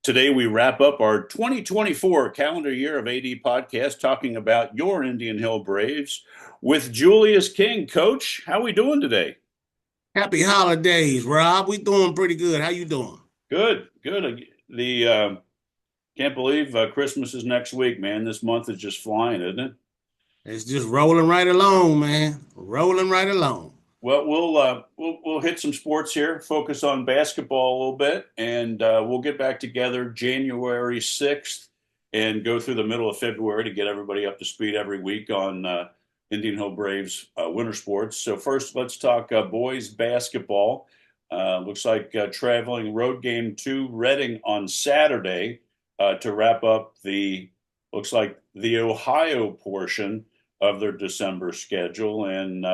Today, we wrap up our 2024 calendar year of AD podcast talking about your Indian Hill Braves with Julius King. Coach, how are we doing today? Happy holidays, Rob. We doing pretty good. How you doing? Good, good. The Can't believe Christmas is next week, man. This month is just flying, isn't it? It's just rolling right along, man. Rolling right along. Well, we'll hit some sports here, focus on basketball a little bit, and we'll get back together January 6th and go through the middle of February to get everybody up to speed every week on Indian Hill Braves winter sports. So first, let's talk boys basketball. Looks like traveling road game to Reading on Saturday to wrap up looks like the Ohio portion of their December schedule, and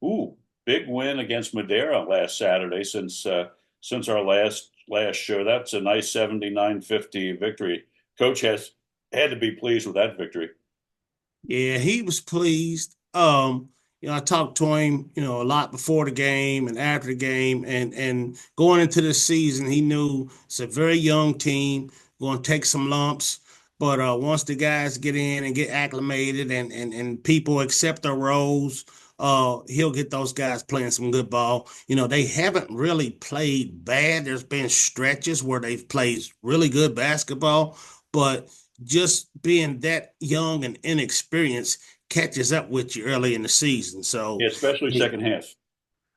ooh big win against Madeira last Saturday since our last show. That's a nice 79-50 victory. Coach has had to be pleased with that victory. Yeah, he was pleased. I talked to him, a lot before the game and after the game, and going into the season, he knew it's a very young team, going to take some lumps. But once the guys get in and get acclimated and people accept their roles, he'll get those guys playing some good ball. They haven't really played bad. There's been stretches where they've played really good basketball, but just being that young and inexperienced catches up with you early in the season. Yeah, So, especially yeah, second half.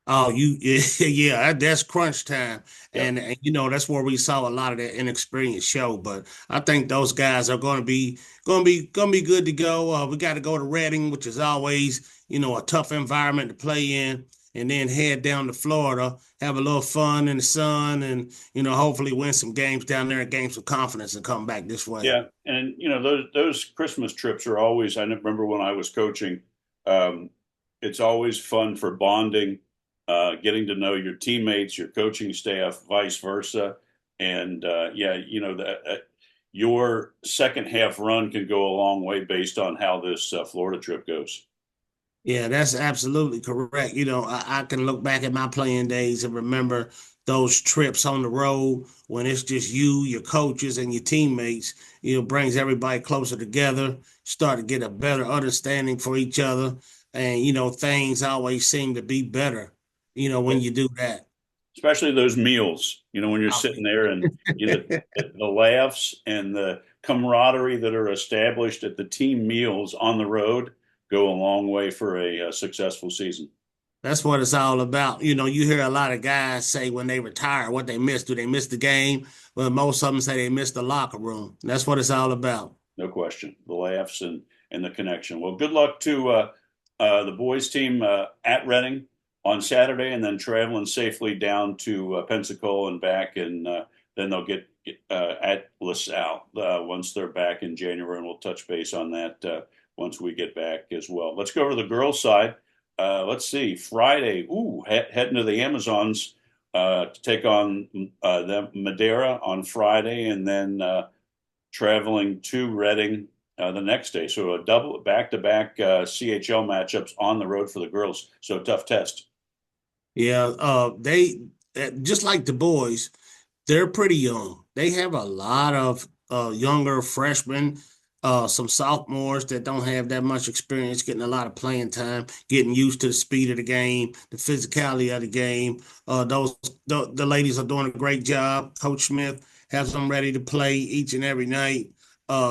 oh, yeah, that's crunch time, Yep. and that's where we saw a lot of that inexperience show. But I think those guys are going to be good to go. We got to go to Reading, which is always a tough environment to play in, and then head down to Florida, have a little fun in the sun, and hopefully win some games down there and gain some confidence and come back this way. Yeah, and those Christmas trips are always. I remember when I was coaching. Um, it's always fun for bonding, getting to know your teammates, your coaching staff, vice versa, and yeah, that your second half run can go a long way based on how this Florida trip goes. Yeah, that's absolutely correct. I can look back at my playing days and remember those trips on the road when it's just you, your coaches, and your teammates. Brings everybody closer together, start to get a better understanding for each other. And, things always seem to be better, when you do that. Especially those meals, when you're Oh, sitting there and the laughs and the camaraderie that are established at the team meals on the road go a long way for a successful season. that's what it's all about. You hear a lot of guys say when they retire what they miss. Do they miss the game? Well, most of them say they miss the locker room. That's what it's all about. No question. The laughs and the connection. Well, good luck to the boys team at Reading on Saturday, and then traveling safely down to Pensacola and back, and then they'll get at LaSalle once they're back in January, and we'll touch base on that once we get back as well. Let's go over the girls' side. Let's see, Friday. Heading to the Amazons to take on the Madeira on Friday, and then traveling to Reading the next day. So a double back-to-back CHL matchups on the road for the girls. So a tough test. Yeah, they just like the boys, they're pretty young. They have a lot of younger freshmen, some sophomores that don't have that much experience, getting a lot of playing time, getting used to the speed of the game, the physicality of the game. The ladies are doing a great job. Coach Smith has them ready to play each and every night.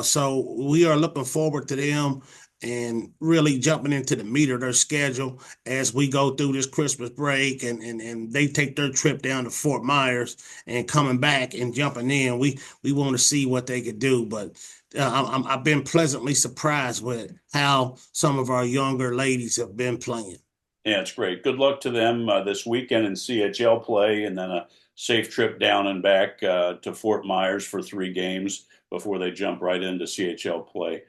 So we are looking forward to them and really jumping into the meat of their schedule as we go through this Christmas break and they take their trip down to Fort Myers and coming back and jumping in. We want to see what they could do, but I've been pleasantly surprised with how some of our younger ladies have been playing. Yeah, it's great. Good luck to them this weekend in CHL play, and then a safe trip down and back to Fort Myers for 3 games before they jump right into CHL play.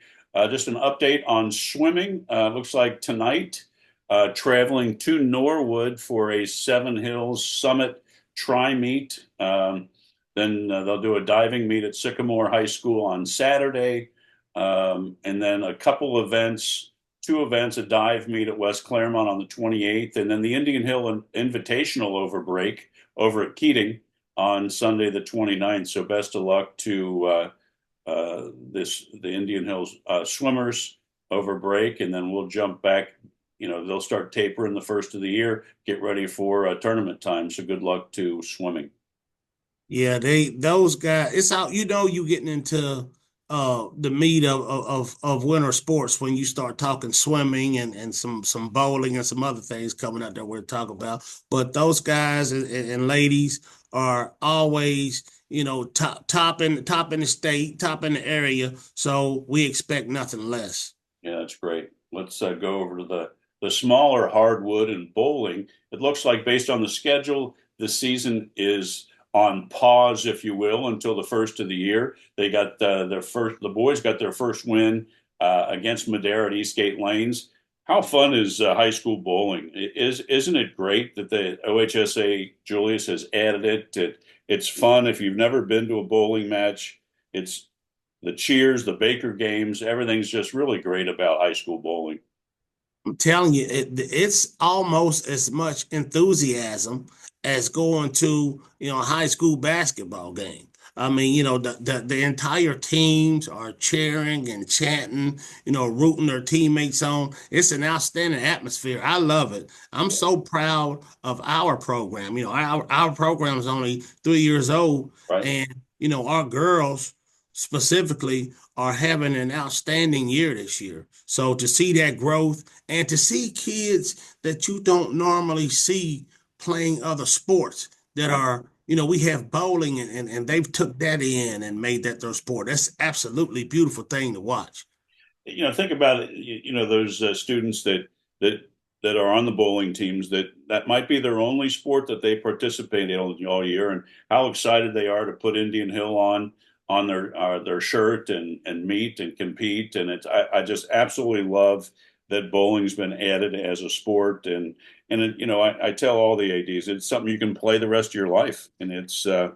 Just an update on swimming. Looks like tonight, traveling to Norwood for a Seven Hills Summit tri meet. Then they'll do a diving meet at Sycamore High School on Saturday, and then a couple events, 2 events, a dive meet at West Claremont on the 28th, and then the Indian Hill Invitational over break over at Keating on Sunday the 29th. So best of luck to the Indian Hills swimmers over break, and then we'll jump back. They'll start tapering the first of the year, get ready for tournament time. So good luck to swimming. Yeah, those guys, it's out, you getting into the meat of winter sports when you start talking swimming and some bowling and some other things coming up that we're talking about. But those guys and ladies are always, top in the state, top in the area. So we expect nothing less. Yeah, that's great. Let's go over to the smaller hardwood and bowling. It looks like based on the schedule, the season is on pause, if you will, until the first of the year. They got the boys got their first win against Madera at Eastgate Lanes. How fun is high school bowling? Isn't it great that the OHSA Julius has added it? It's fun if you've never been to a bowling match. It's the cheers, the Baker games, everything's just really great about high school bowling. I'm telling you, it's almost as much enthusiasm as going to, a high school basketball game. I mean, the entire teams are cheering and chanting, rooting their teammates on. It's an outstanding atmosphere. I love it. I'm so proud of our program. Our program is only 3 years old, Right. and our girls specifically are having an outstanding year this year. So to see that growth and to see kids that you don't normally see playing other sports that are, we have bowling and they've took that in and made that their sport. That's absolutely beautiful thing to watch. Think about it. Those students that that are on the bowling teams that might be their only sport that they participate in all year, and how excited they are to put Indian Hill on their shirt and meet and compete. And I just absolutely love that bowling's been added as a sport. I tell all the ads it's something you can play the rest of your life, and it's a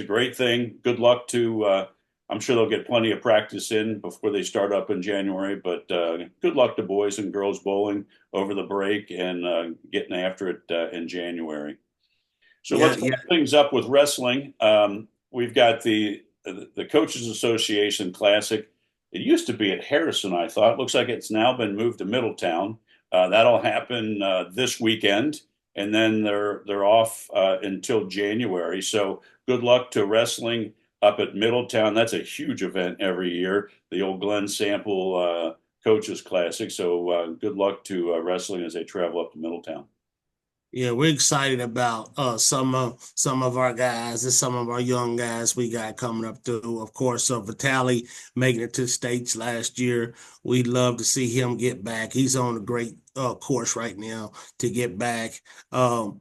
great thing. Good luck to. I'm sure they'll get plenty of practice in before they start up in January. But good luck to boys and girls bowling over the break and getting after it in January. So Yeah, let's yeah. wrap things up with wrestling. We've got the Coaches Association Classic. It used to be at Harrison, I thought. Looks like it's now been moved to Middletown. That'll happen this weekend, and then they're off until January. So good luck to wrestling up at Middletown. That's a huge event every year. The old Glenn Sample Coaches Classic. So good luck to wrestling as they travel up to Middletown. Yeah, we're excited about some of our guys and some of our young guys we got coming up through. Of course, Vitali making it to the States last year. We'd love to see him get back. He's on a great course right now to get back. Coach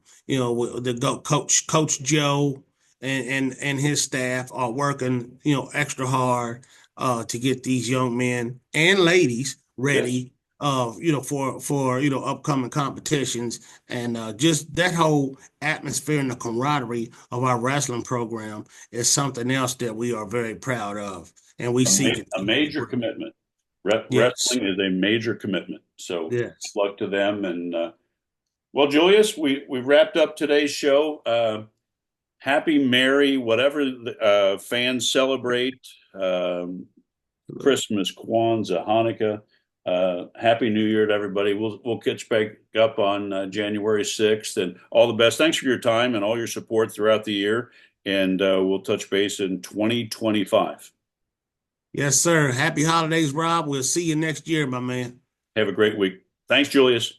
Joe and his staff are working, extra hard to get these young men and ladies Yes. ready for upcoming competitions and just that whole atmosphere and the camaraderie of our wrestling program is something else that we are very proud of, and we see A continue to major grow. commitment. Yes, Wrestling is a major commitment. So yes. good luck to them. And well, Julius, we wrapped up today's show. Happy, merry, whatever fans celebrate. Christmas, Kwanzaa, Hanukkah. Happy New Year to everybody. We'll catch back up on January 6th, and all the best. Thanks for your time and all your support throughout the year. And we'll touch base in 2025. Yes, sir. Happy holidays, Rob. We'll see you next year, my man. Have a great week. Thanks, Julius.